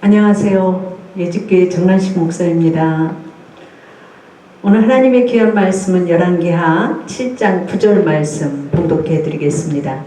안녕하세요. 예직교회 정란식 목사입니다. 오늘 하나님의 귀한 말씀은 열왕기하 7장 9절 말씀 봉독해 드리겠습니다.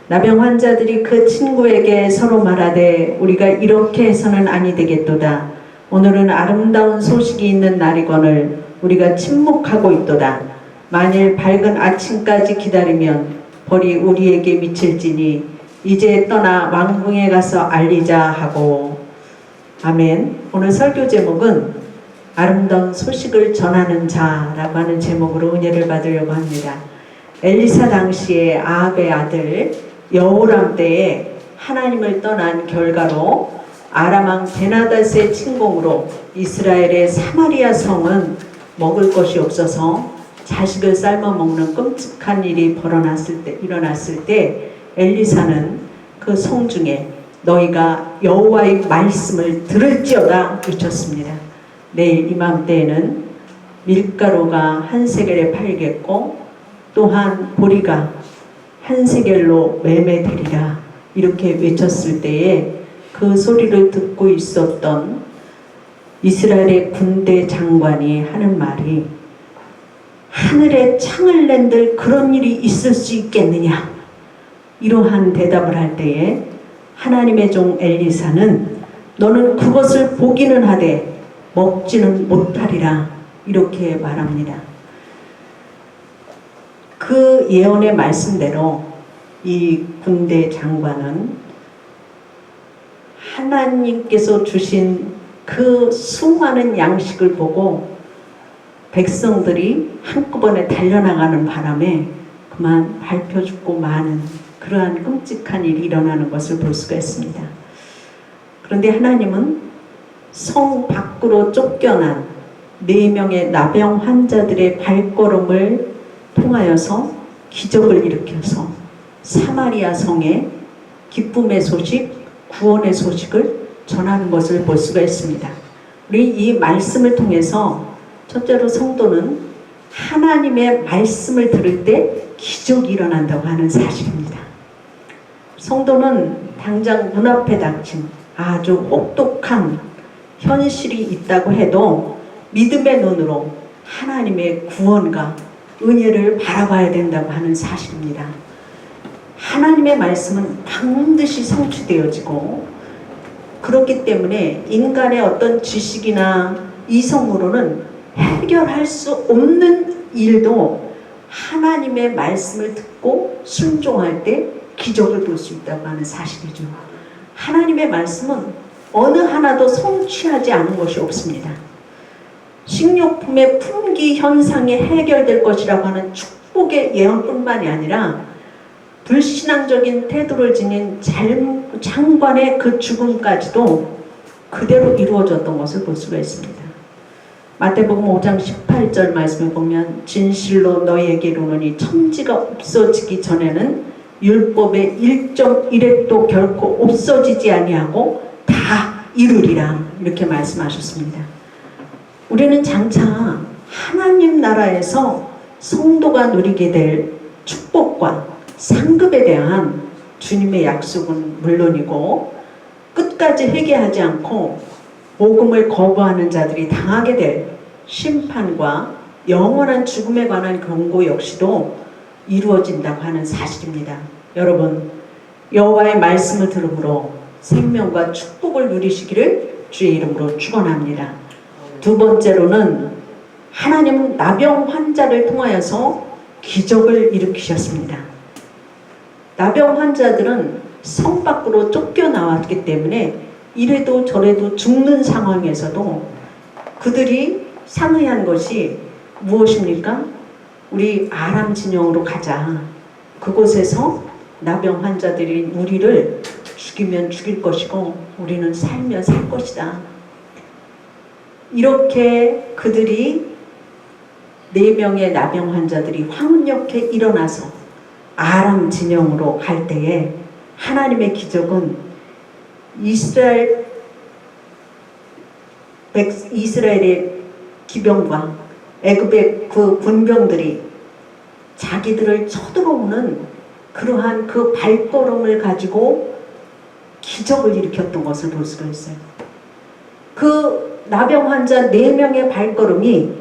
나병 환자들이 그 친구에게 서로 말하되 우리가 이렇게 해서는 아니 되겠도다. 오늘은 아름다운 소식이 있는 날이거늘 우리가 침묵하고 있도다. 만일 밝은 아침까지 기다리면 벌이 우리에게 미칠지니 이제 떠나 왕궁에 가서 알리자 하고. 아멘. 오늘 설교 제목은 아름다운 소식을 전하는 자라고 하는 제목으로 은혜를 받으려고 합니다. 엘리사 당시에 아합의 아들 여호람 때에 하나님을 떠난 결과로 아람왕 베나닷의 침공으로 이스라엘의 사마리아 성은 먹을 것이 없어서 자식을 삶아 먹는 끔찍한 일이 일어났을 때 엘리사는 그 성 중에 너희가 여호와의 말씀을 들을지어다 외쳤습니다. 내일 이맘때에는 밀가루가 한 세겔에 팔겠고 또한 보리가 한 세겔로 매매되리라 이렇게 외쳤을 때에 그 소리를 듣고 있었던 이스라엘의 군대 장관이 하는 말이 하늘에 창을 낸들 그런 일이 있을 수 있겠느냐 이러한 대답을 할 때에 하나님의 종 엘리사는 너는 그것을 보기는 하되 먹지는 못하리라 이렇게 말합니다. 그 예언의 말씀대로 이 군대 장관은 하나님께서 주신 그 수많은 양식을 보고 백성들이 한꺼번에 달려나가는 바람에 그만 밟혀 죽고 마는 그러한 끔찍한 일이 일어나는 것을 볼 수가 있습니다. 그런데 하나님은 성 밖으로 쫓겨난 4명의 나병 환자들의 발걸음을 통하여서 기적을 일으켜서 사마리아 성에 기쁨의 소식, 구원의 소식을 전하는 것을 볼 수가 있습니다. 우리 이 말씀을 통해서 첫째로 성도는 하나님의 말씀을 들을 때 기적이 일어난다고 하는 사실입니다. 성도는 당장 눈앞에 닥친 아주 혹독한 현실이 있다고 해도 믿음의 눈으로 하나님의 구원과 은혜를 바라봐야 된다고 하는 사실입니다. 하나님의 말씀은 반드시 성취되어지고 그렇기 때문에 인간의 어떤 지식이나 이성으로는 해결할 수 없는 일도 하나님의 말씀을 듣고 순종할 때 기적을 볼 수 있다고 하는 사실이죠. 하나님의 말씀은 어느 하나도 성취하지 않은 것이 없습니다. 식료품의 품귀 현상이 해결될 것이라고 하는 축복의 예언뿐만이 아니라 불신앙적인 태도를 지닌 장관의 그 죽음까지도 그대로 이루어졌던 것을 볼 수가 있습니다. 마태복음 5장 18절 말씀을 보면 진실로 너희에게 이르노니 천지가 없어지기 전에는 율법의 1.1획도 결코 없어지지 아니하고 다 이루리라 이렇게 말씀하셨습니다. 우리는 장차 하나님 나라에서 성도가 누리게 될 축복과 상급에 대한 주님의 약속은 물론이고 끝까지 회개하지 않고 복음을 거부하는 자들이 당하게 될 심판과 영원한 죽음에 관한 경고 역시도 이루어진다고 하는 사실입니다. 여러분, 여호와의 말씀을 들음으로 생명과 축복을 누리시기를 주의 이름으로 축원합니다. 두 번째로는 하나님은 나병 환자를 통하여서 기적을 일으키셨습니다. 나병 환자들은 성 밖으로 쫓겨나왔기 때문에 이래도 저래도 죽는 상황에서도 그들이 상의한 것이 무엇입니까? 우리 아람 진영으로 가자. 그곳에서 나병 환자들이 우리를 죽이면 죽일 것이고 우리는 살면 살 것이다. 이렇게 그들이 4명의 나병 환자들이 황혼역에 일어나서 아람 진영으로 갈 때에 하나님의 기적은 이스라엘의 기병과 애굽의 그 군병들이 자기들을 쳐들어오는 그러한 그 발걸음을 가지고 기적을 일으켰던 것을 볼 수가 있어요. 그 나병 환자 4명의 발걸음이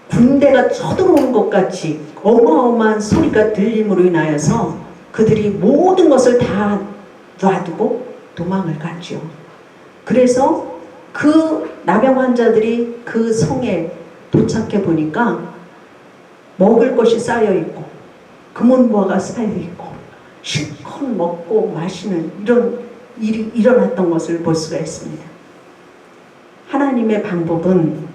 군대가 쳐들어오는 것 같이 어마어마한 소리가 들림으로 인하여서 그들이 모든 것을 다 놔두고 도망을 갔죠. 그래서 그 나병 환자들이 그 성에 도착해 보니까 먹을 것이 쌓여 있고 금은보화가 쌓여 있고 실컷 먹고 마시는 이런 일이 일어났던 것을 볼 수가 있습니다. 하나님의 방법은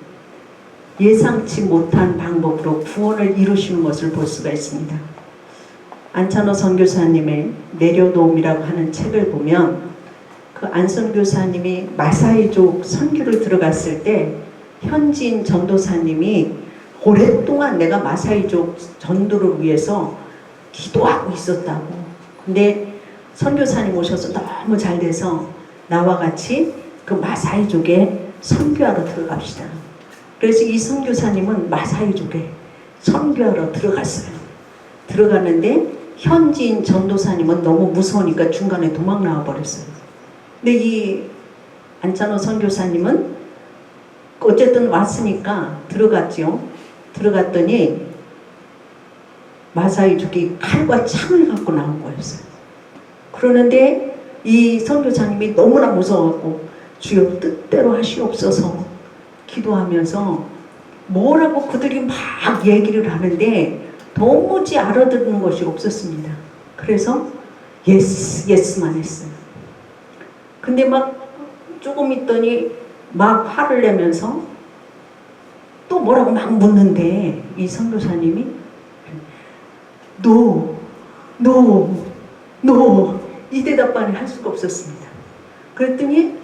예상치 못한 방법으로 구원을 이루시는 것을 볼 수가 있습니다. 안찬호 선교사님의 내려놓음이라고 하는 책을 보면 그 안 선교사님이 마사이족 선교를 들어갔을 때 현지인 전도사님이 오랫동안 내가 마사이족 전도를 위해서 기도하고 있었다고. 근데 선교사님 오셔서 너무 잘 돼서 나와 같이 그 마사이족에 선교하러 들어갑시다. 그래서 이 선교사님은 마사이족에 선교하러 들어갔어요. 들어갔는데 현지인 전도사님은 너무 무서우니까 중간에 도망 나와 버렸어요. 근데 이 안찬호 선교사님은 어쨌든 왔으니까 들어갔죠. 들어갔더니 마사이족이 칼과 창을 갖고 나온 거였어요. 그러는데 이 선교사님이 너무나 무서워갖고 주여 뜻대로 하시옵소서 기도하면서 뭐라고 그들이 막 얘기를 하는데 도무지 알아듣는 것이 없었습니다. 그래서 예스, 예스만 했어요. 근데 막 조금 있더니 막 화를 내면서 또 뭐라고 막 묻는데 이 선교사님이 노 이 대답만을 할 수가 없었습니다. 그랬더니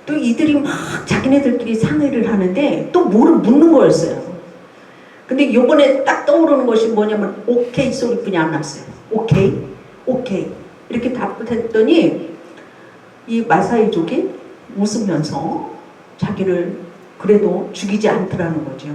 또 이들이 막 자기네들끼리 상의를 하는데 또 뭐를 묻는 거였어요. 근데 요번에 딱 떠오르는 것이 뭐냐면 오케이 소리뿐이 안 났어요. 오케이 이렇게 답했더니 이 마사이족이 웃으면서 자기를 그래도 죽이지 않더라는 거죠.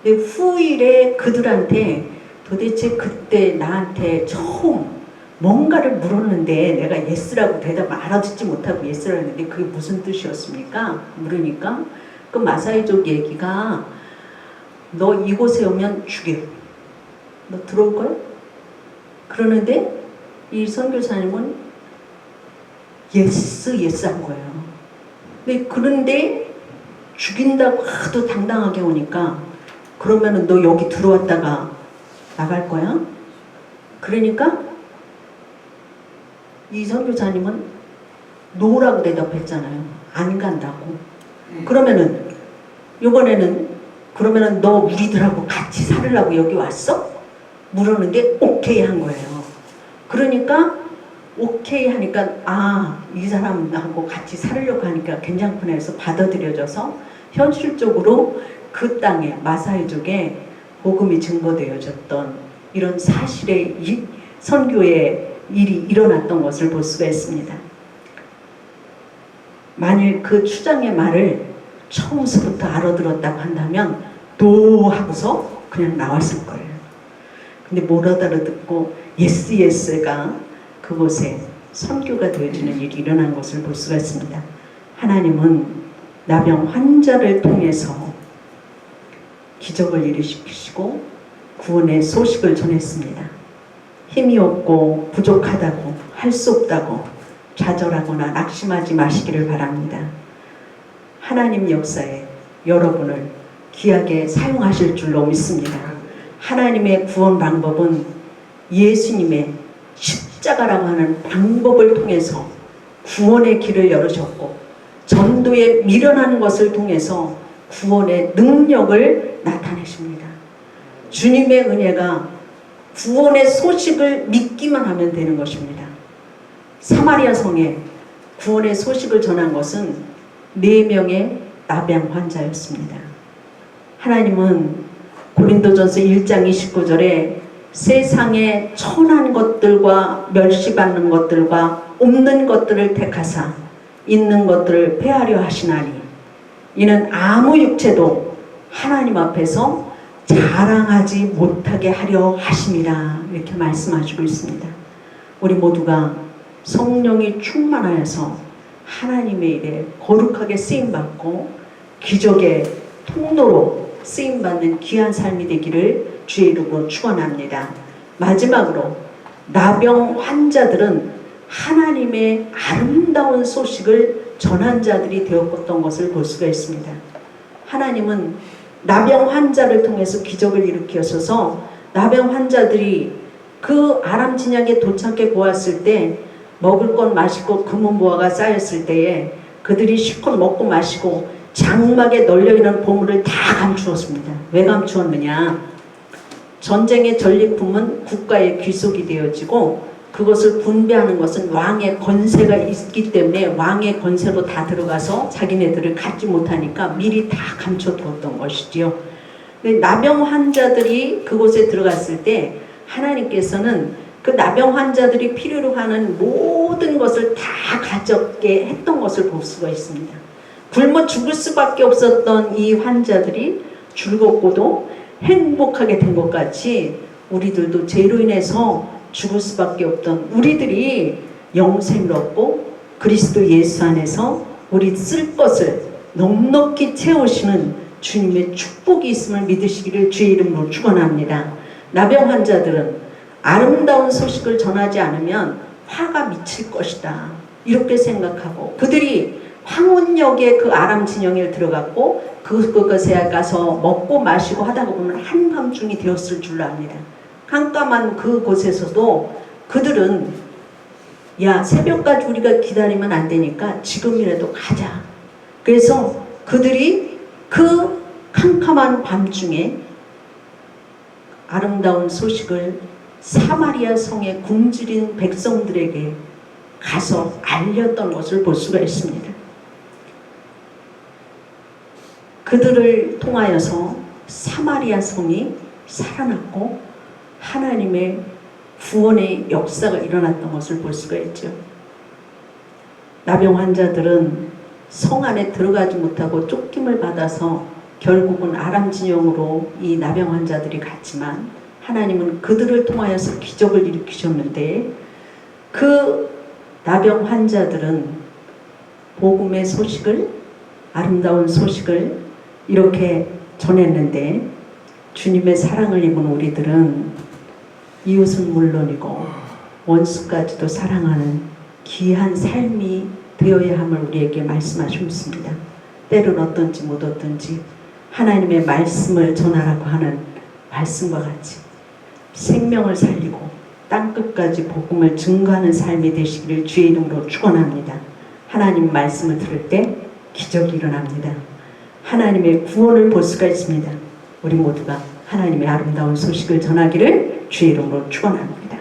근데 후일에 그들한테 도대체 그때 나한테 처음 뭔가를 물었는데 내가 예스라고 대답을 알아듣지 못하고 예스라고 했는데 그게 무슨 뜻이었습니까? 물으니까 그 마사이족 얘기가 너 이곳에 오면 죽여. 너 들어올 거야? 그러는데 이 선교사님은 예스 한 거예요. 그런데 죽인다고 하도 당당하게 오니까 그러면은 너 여기 들어왔다가 나갈 거야? 그러니까 이 선교사님은 노라고 대답했잖아요. 안 간다고. 그러면은 이번에는 그러면은 너 우리들하고 같이 살으려고 여기 왔어? 물었는데 오케이 한 거예요. 그러니까 오케이 하니까 이 사람하고 같이 살려고 하니까 괜찮구나 해서 받아들여져서 현실적으로 그 땅에 마사이족에 복음이 증거되어졌던 이런 사실의 선교의 일이 일어났던 것을 볼 수가 있습니다. 만일 그 추장의 말을 처음부터 알아들었다고 한다면 도 하고서 그냥 나왔을 거예요. 근데 못 알아듣고 예스가 그곳에 선교가 되어지는 일이 일어난 것을 볼 수가 있습니다. 하나님은 나병 환자를 통해서 기적을 일으키시고 구원의 소식을 전했습니다. 힘이 없고 부족하다고 할 수 없다고 좌절하거나 낙심하지 마시기를 바랍니다. 하나님 역사에 여러분을 귀하게 사용하실 줄로 믿습니다. 하나님의 구원 방법은 예수님의 십자가라고 하는 방법을 통해서 구원의 길을 열으셨고 전도에 미련한 것을 통해서 구원의 능력을 나타내십니다. 주님의 은혜가 구원의 소식을 믿기만 하면 되는 것입니다. 사마리아 성에 구원의 소식을 전한 것은 4명의 나병 환자였습니다. 하나님은 고린도전서 1장 29절에 세상에 천한 것들과 멸시받는 것들과 없는 것들을 택하사 있는 것들을 폐하려 하시나니 이는 아무 육체도 하나님 앞에서 자랑하지 못하게 하려 하심이라 이렇게 말씀하시고 있습니다. 우리 모두가 성령이 충만하여서 하나님의 일에 거룩하게 쓰임받고 기적의 통로로 쓰임받는 귀한 삶이 되기를 주의 이름으로 축원합니다. 마지막으로 나병 환자들은 하나님의 아름다운 소식을 전한 자들이 되었던 것을 볼 수가 있습니다. 하나님은 나병 환자를 통해서 기적을 일으키셔서 나병 환자들이 그 아람 진약에 도착해 보았을 때 먹을 것 마실 것 금은보화가 쌓였을 때에 그들이 실컷 먹고 마시고 장막에 널려있는 보물을 다 감추었습니다. 왜 감추었느냐? 전쟁의 전리품은 국가의 귀속이 되어지고 그것을 분배하는 것은 왕의 권세가 있기 때문에 왕의 권세로 다 들어가서 자기네들을 갖지 못하니까 미리 다 감춰두었던 것이지요. 근데 나병 환자들이 그곳에 들어갔을 때 하나님께서는 그 나병 환자들이 필요로 하는 모든 것을 다 가졌게 했던 것을 볼 수가 있습니다. 굶어 죽을 수밖에 없었던 이 환자들이 즐겁고도 행복하게 된 것 같이 우리들도 죄로 인해서 죽을 수밖에 없던 우리들이 영생을 얻고 그리스도 예수 안에서 우리 쓸 것을 넉넉히 채우시는 주님의 축복이 있음을 믿으시기를 주의 이름으로 축원합니다. 나병 환자들은 아름다운 소식을 전하지 않으면 화가 미칠 것이다 이렇게 생각하고 그들이 황혼역의 그 아람 진영에 들어갔고 그것에 가서 먹고 마시고 하다가 보면 한밤중이 되었을 줄로 압니다. 깜깜한 그곳에서도 그들은 야 새벽까지 우리가 기다리면 안 되니까 지금이라도 가자. 그래서 그들이 그 캄캄한 밤중에 아름다운 소식을 사마리아 성에 굶주린 백성들에게 가서 알렸던 것을 볼 수가 있습니다. 그들을 통하여서 사마리아 성이 살아났고 하나님의 구원의 역사가 일어났던 것을 볼 수가 있죠. 나병 환자들은 성 안에 들어가지 못하고 쫓김을 받아서 결국은 아람 진영으로 이 나병 환자들이 갔지만 하나님은 그들을 통하여서 기적을 일으키셨는데 그 나병 환자들은 복음의 소식을 아름다운 소식을 이렇게 전했는데 주님의 사랑을 입은 우리들은 이웃은 물론이고 원수까지도 사랑하는 귀한 삶이 되어야 함을 우리에게 말씀하셨습니다. 때는 어떤지 못 어떤지 하나님의 말씀을 전하라고 하는 말씀과 같이 생명을 살리고 땅끝까지 복음을 증거하는 삶이 되시기를 주의 이름으로 축원합니다. 하나님 말씀을 들을 때 기적이 일어납니다. 하나님의 구원을 볼 수가 있습니다. 우리 모두가 하나님의 아름다운 소식을 전하기를 주의 이름으로 축원합니다.